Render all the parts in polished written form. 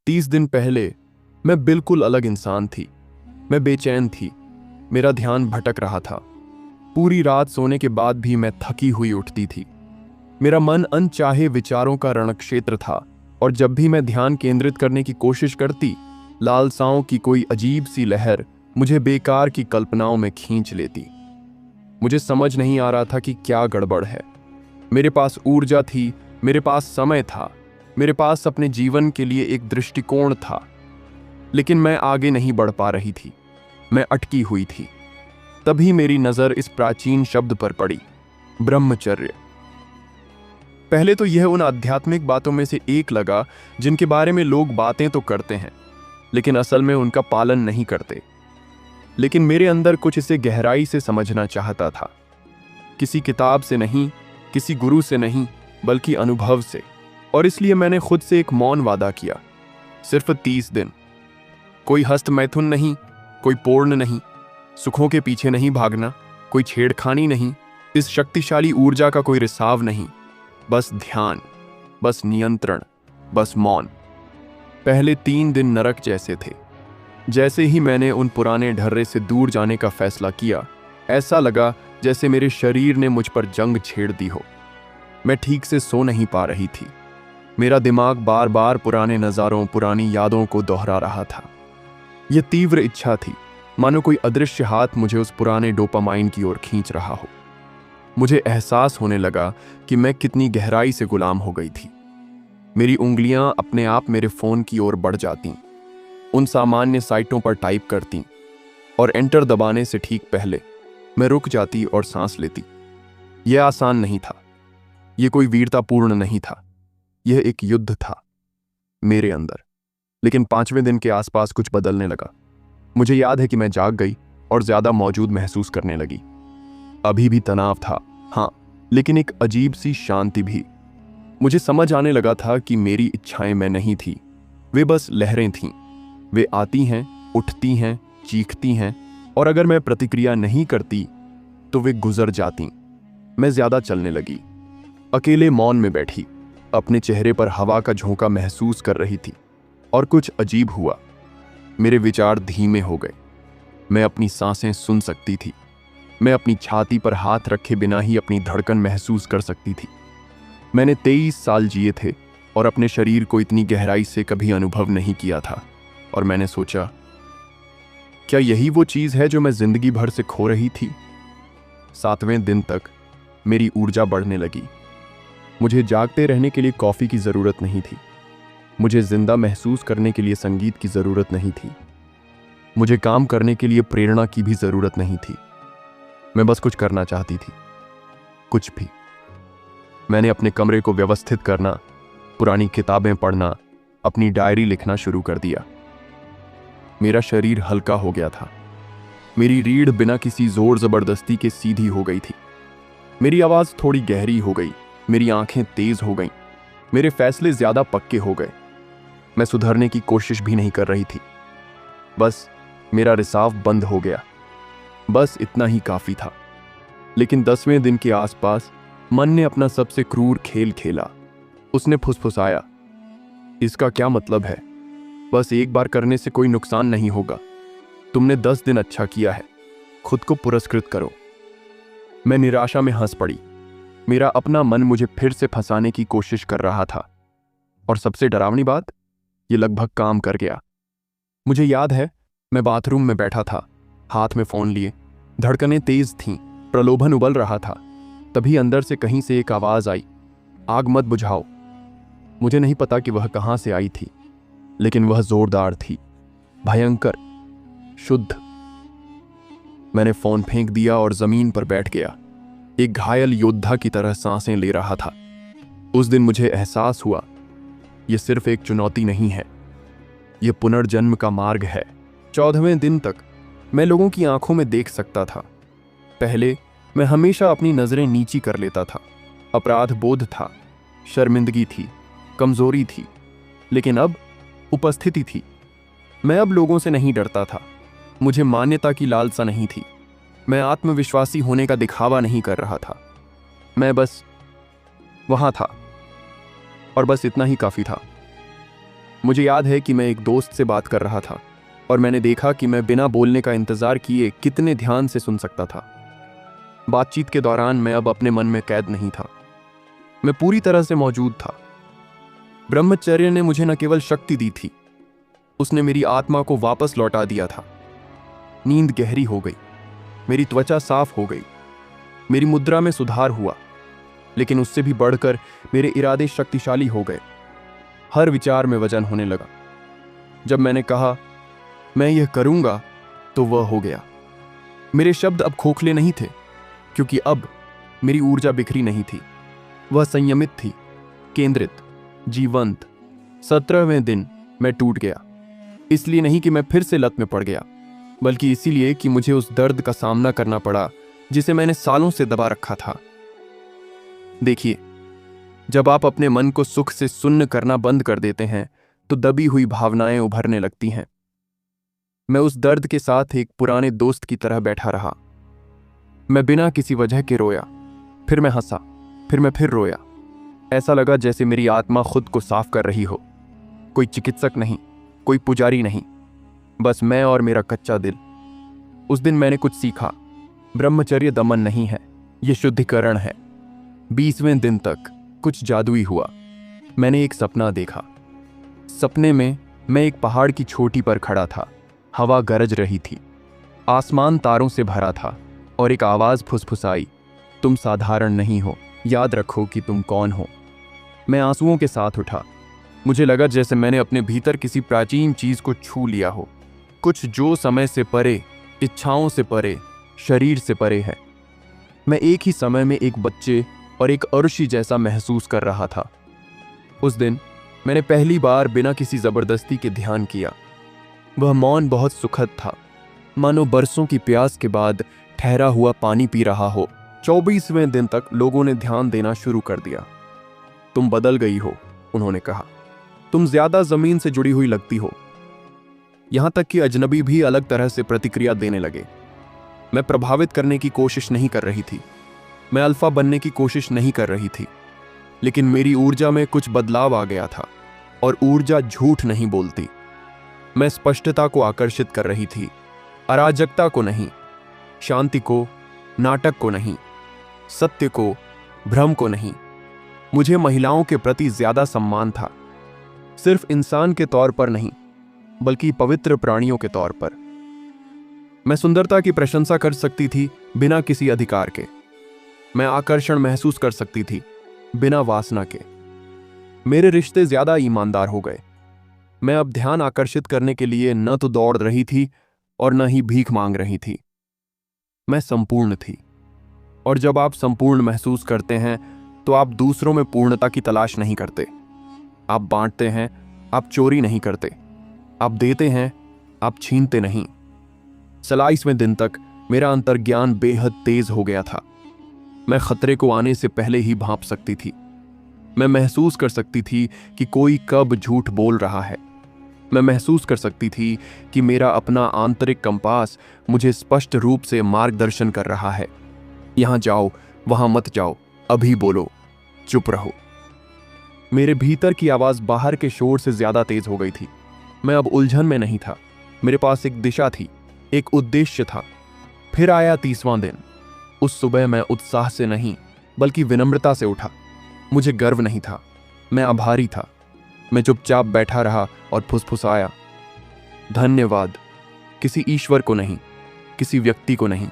30 दिन पहले मैं बिल्कुल अलग इंसान थी। मैं बेचैन थी, मेरा ध्यान भटक रहा था। पूरी रात सोने के बाद भी मैं थकी हुई उठती थी। मेरा मन अनचाहे विचारों का रणक्षेत्र था और जब भी मैं ध्यान केंद्रित करने की कोशिश करती, लालसाओं की कोई अजीब सी लहर मुझे बेकार की कल्पनाओं में खींच लेती। मुझे समझ नहीं आ रहा था कि क्या गड़बड़ है। मेरे पास ऊर्जा थी, मेरे पास समय था, मेरे पास अपने जीवन के लिए एक दृष्टिकोण था, लेकिन मैं आगे नहीं बढ़ पा रही थी। मैं अटकी हुई थी। तभी मेरी नजर इस प्राचीन शब्द पर पड़ी, ब्रह्मचर्य। पहले तो यह उन आध्यात्मिक बातों में से एक लगा जिनके बारे में लोग बातें तो करते हैं, लेकिन असल में उनका पालन नहीं करते। लेकिन मेरे अंदर कुछ इसे गहराई से समझना चाहता था। किसी किताब से नहीं, किसी गुरु से नहीं, बल्कि अनुभव से। और इसलिए मैंने खुद से एक मौन वादा किया, सिर्फ 30 दिन। कोई हस्त मैथुन नहीं, कोई पोर्ण नहीं, सुखों के पीछे नहीं भागना, कोई छेड़खानी नहीं, इस शक्तिशाली ऊर्जा का कोई रिसाव नहीं। बस ध्यान, बस नियंत्रण, बस मौन। पहले 3 दिन नरक जैसे थे। जैसे ही मैंने उन पुराने ढर्रे से दूर जाने का फैसला किया, ऐसा लगा जैसे मेरे शरीर ने मुझ पर जंग छेड़ दी हो। मैं ठीक से सो नहीं पा रही थी। मेरा दिमाग बार बार पुराने नज़ारों, पुरानी यादों को दोहरा रहा था। यह तीव्र इच्छा थी, मानो कोई अदृश्य हाथ मुझे उस पुराने डोपामाइन की ओर खींच रहा हो। मुझे एहसास होने लगा कि मैं कितनी गहराई से गुलाम हो गई थी। मेरी उंगलियां अपने आप मेरे फोन की ओर बढ़ जातीं, उन सामान्य साइटों पर टाइप करतीं, और एंटर दबाने से ठीक पहले मैं रुक जाती और सांस लेती। यह आसान नहीं था, यह कोई वीरतापूर्ण नहीं था, यह एक युद्ध था मेरे अंदर। लेकिन 5वें दिन के आसपास कुछ बदलने लगा। मुझे याद है कि मैं जाग गई और ज्यादा मौजूद महसूस करने लगी। अभी भी तनाव था, हाँ, लेकिन एक अजीब सी शांति भी। मुझे समझ आने लगा था कि मेरी इच्छाएं मैं नहीं थी, वे बस लहरें थीं। वे आती हैं, उठती हैं, चीखती हैं, और अगर मैं प्रतिक्रिया नहीं करती तो वे गुजर जाती। मैं ज्यादा चलने लगी, अकेले मौन में बैठी, अपने चेहरे पर हवा का झोंका महसूस कर रही थी। और कुछ अजीब हुआ, मेरे विचार धीमे हो गए। मैं अपनी सांसें सुन सकती थी। मैं अपनी छाती पर हाथ रखे बिना ही अपनी धड़कन महसूस कर सकती थी। मैंने 23 साल जिए थे और अपने शरीर को इतनी गहराई से कभी अनुभव नहीं किया था। और मैंने सोचा, क्या यही वो चीज है जो मैं जिंदगी भर से खो रही थी? 7वें दिन तक मेरी ऊर्जा बढ़ने लगी। मुझे जागते रहने के लिए कॉफी की जरूरत नहीं थी। मुझे जिंदा महसूस करने के लिए संगीत की जरूरत नहीं थी। मुझे काम करने के लिए प्रेरणा की भी जरूरत नहीं थी। मैं बस कुछ करना चाहती थी, कुछ भी। मैंने अपने कमरे को व्यवस्थित करना, पुरानी किताबें पढ़ना, अपनी डायरी लिखना शुरू कर दिया। मेरा शरीर हल्का हो गया था। मेरी रीढ़ बिना किसी जोर जबरदस्ती के सीधी हो गई थी। मेरी आवाज थोड़ी गहरी हो गई, मेरी आंखें तेज हो गईं, मेरे फैसले ज्यादा पक्के हो गए। मैं सुधरने की कोशिश भी नहीं कर रही थी, बस मेरा रिसाव बंद हो गया। बस इतना ही काफी था। लेकिन 10वें दिन के आसपास मन ने अपना सबसे क्रूर खेल खेला। उसने फुसफुसाया, इसका क्या मतलब है? बस एक बार करने से कोई नुकसान नहीं होगा। तुमने 10 दिन अच्छा किया है, खुद को पुरस्कृत करो। मैं निराशा में हंस पड़ी। मेरा अपना मन मुझे फिर से फंसाने की कोशिश कर रहा था। और सबसे डरावनी बात, ये लगभग काम कर गया। मुझे याद है, मैं बाथरूम में बैठा था, हाथ में फोन लिए, धड़कनें तेज थीं, प्रलोभन उबल रहा था। तभी अंदर से कहीं से एक आवाज आई, आग मत बुझाओ। मुझे नहीं पता कि वह कहां से आई थी, लेकिन वह जोरदार थी, भयंकर, शुद्ध। मैंने फोन फेंक दिया और जमीन पर बैठ गया, एक घायल योद्धा की तरह सांसें ले रहा था। उस दिन मुझे एहसास हुआ, यह सिर्फ एक चुनौती नहीं है, यह पुनर्जन्म का मार्ग है। 14वें दिन तक मैं लोगों की आंखों में देख सकता था। पहले मैं हमेशा अपनी नजरें नीची कर लेता था। अपराध बोध था, शर्मिंदगी थी, कमजोरी थी। लेकिन अब उपस्थिति थी। मैं अब लोगों से नहीं डरता था। मुझे मान्यता की लालसा नहीं थी। मैं आत्मविश्वासी होने का दिखावा नहीं कर रहा था। मैं बस वहां था, और बस इतना ही काफी था। मुझे याद है कि मैं एक दोस्त से बात कर रहा था और मैंने देखा कि मैं बिना बोलने का इंतजार किए कितने ध्यान से सुन सकता था। बातचीत के दौरान मैं अब अपने मन में कैद नहीं था, मैं पूरी तरह से मौजूद था। ब्रह्मचर्य ने मुझे न केवल शक्ति दी थी, उसने मेरी आत्मा को वापस लौटा दिया था। नींद गहरी हो गई, मेरी त्वचा साफ हो गई, मेरी मुद्रा में सुधार हुआ, लेकिन उससे भी बढ़कर मेरे इरादे शक्तिशाली हो गए। हर विचार में वजन होने लगा। जब मैंने कहा मैं यह करूंगा तो वह हो गया। मेरे शब्द अब खोखले नहीं थे, क्योंकि अब मेरी ऊर्जा बिखरी नहीं थी, वह संयमित थी, केंद्रित, जीवंत। 17वें दिन मैं टूट गया, इसलिए नहीं कि मैं फिर से लत में पड़ गया, बल्कि इसीलिए कि मुझे उस दर्द का सामना करना पड़ा जिसे मैंने सालों से दबा रखा था। देखिए, जब आप अपने मन को सुख से सुन्न करना बंद कर देते हैं तो दबी हुई भावनाएं उभरने लगती हैं। मैं उस दर्द के साथ एक पुराने दोस्त की तरह बैठा रहा। मैं बिना किसी वजह के रोया, फिर मैं हंसा, फिर मैं फिर रोया। ऐसा लगा जैसे मेरी आत्मा खुद को साफ कर रही हो। कोई चिकित्सक नहीं, कोई पुजारी नहीं, बस मैं और मेरा कच्चा दिल। उस दिन मैंने कुछ सीखा। ब्रह्मचर्य दमन नहीं है, यह शुद्धिकरण है। 20वें दिन तक कुछ जादुई हुआ। मैंने एक सपना देखा। सपने में मैं एक पहाड़ की चोटी पर खड़ा था। हवा गरज रही थी, आसमान तारों से भरा था और एक आवाज फुसफुसाई, तुम साधारण नहीं हो, याद रखो कि तुम कौन हो। मैं आंसुओं के साथ उठा। मुझे लगा जैसे मैंने अपने भीतर किसी प्राचीन चीज को छू लिया हो, कुछ जो समय से परे, इच्छाओं से परे, शरीर से परे है। मैं एक ही समय में एक बच्चे और एक अर्शी जैसा महसूस कर रहा था। उस दिन मैंने पहली बार बिना किसी जबरदस्ती के ध्यान किया। वह मौन बहुत सुखद था, मानो बरसों की प्यास के बाद ठहरा हुआ पानी पी रहा हो। 24वें दिन तक लोगों ने ध्यान देना शुरू कर दिया। तुम बदल गई हो, उन्होंने कहा। तुम ज्यादा जमीन से जुड़ी हुई लगती हो। यहां तक कि अजनबी भी अलग तरह से प्रतिक्रिया देने लगे। मैं प्रभावित करने की कोशिश नहीं कर रही थी, मैं अल्फा बनने की कोशिश नहीं कर रही थी, लेकिन मेरी ऊर्जा में कुछ बदलाव आ गया था। और ऊर्जा झूठ नहीं बोलती। मैं स्पष्टता को आकर्षित कर रही थी, अराजकता को नहीं, शांति को, नाटक को नहीं, सत्य को, भ्रम को नहीं। मुझे महिलाओं के प्रति ज्यादा सम्मान था, सिर्फ इंसान के तौर पर नहीं, बल्कि पवित्र प्राणियों के तौर पर। मैं सुंदरता की प्रशंसा कर सकती थी बिना किसी अधिकार के। मैं आकर्षण महसूस कर सकती थी बिना वासना के। मेरे रिश्ते ज्यादा ईमानदार हो गए। मैं अब ध्यान आकर्षित करने के लिए न तो दौड़ रही थी और न ही भीख मांग रही थी। मैं संपूर्ण थी। और जब आप संपूर्ण महसूस करते हैं तो आप दूसरों में पूर्णता की तलाश नहीं करते। आप बांटते हैं, आप चोरी नहीं करते। आप देते हैं, आप छीनते नहीं। 27वें दिन तक मेरा अंतर्ज्ञान बेहद तेज हो गया था। मैं खतरे को आने से पहले ही भांप सकती थी। मैं महसूस कर सकती थी कि कोई कब झूठ बोल रहा है। मैं महसूस कर सकती थी कि मेरा अपना आंतरिक कंपास मुझे स्पष्ट रूप से मार्गदर्शन कर रहा है। यहां जाओ, वहां मत जाओ, अभी बोलो, चुप रहो। मेरे भीतर की आवाज बाहर के शोर से ज्यादा तेज हो गई थी। मैं अब उलझन में नहीं था, मेरे पास एक दिशा थी, एक उद्देश्य था। फिर आया 30वां दिन। उस सुबह मैं उत्साह से नहीं, बल्कि विनम्रता से उठा। मुझे गर्व नहीं था, मैं आभारी था। मैं चुपचाप बैठा रहा और फुसफुसाया, धन्यवाद, किसी ईश्वर को नहीं, किसी व्यक्ति को नहीं,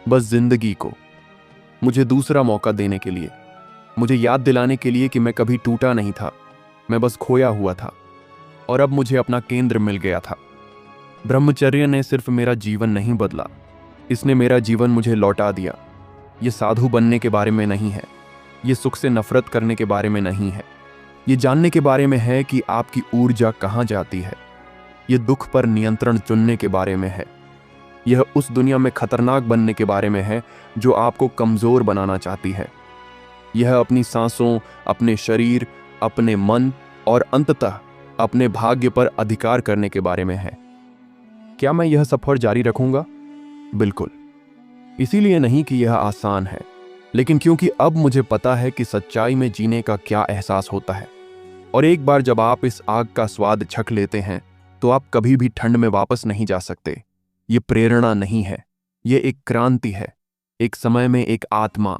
बस जिंदगी को, मुझे दूसरा मौका देने के लिए, मुझे याद दिलाने के लिए कि मैं कभी टूटा नहीं था, मैं बस खोया हुआ था और अब मुझे अपना केंद्र मिल गया था। ब्रह्मचर्य ने सिर्फ मेरा जीवन नहीं बदला, इसने मेरा जीवन मुझे लौटा दिया। ये साधु बनने के बारे में नहीं है, ये सुख से नफरत करने के बारे में नहीं है, ये जानने के बारे में है कि आपकी ऊर्जा कहाँ जाती है। ये दुख पर नियंत्रण चुनने के बारे में है। यह उस दुनिया में खतरनाक बनने के बारे में है जो आपको कमजोर बनाना चाहती है। यह अपनी सांसों, अपने शरीर, अपने मन और अंततः अपने भाग्य पर अधिकार करने के बारे में है। क्या मैं यह सफर जारी रखूंगा? बिल्कुल। इसीलिए नहीं कि यह आसान है, लेकिन क्योंकि अब मुझे पता है कि सच्चाई में जीने का क्या एहसास होता है और एक बार जब आप इस आग का स्वाद चख लेते हैं तो आप कभी भी ठंड में वापस नहीं जा सकते। ये प्रेरणा नहीं है, ये एक क्रांति है, एक समय में एक आत्मा।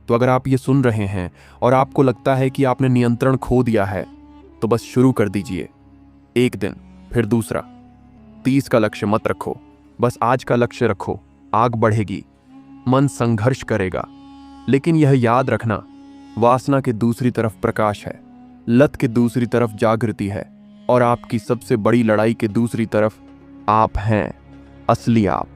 तो अगर आप ये सुन रहे हैं और आपको लगता है कि आपने नियंत्रण खो दिया है, तो बस शुरू कर दीजिए। एक दिन, फिर दूसरा। 30 का लक्ष्य मत रखो, बस आज का लक्ष्य रखो। आग बढ़ेगी, मन संघर्ष करेगा, लेकिन यह याद रखना, वासना के दूसरी तरफ प्रकाश है, लत के दूसरी तरफ जागृति है, और आपकी सबसे बड़ी लड़ाई के दूसरी तरफ आप हैं, असली आप।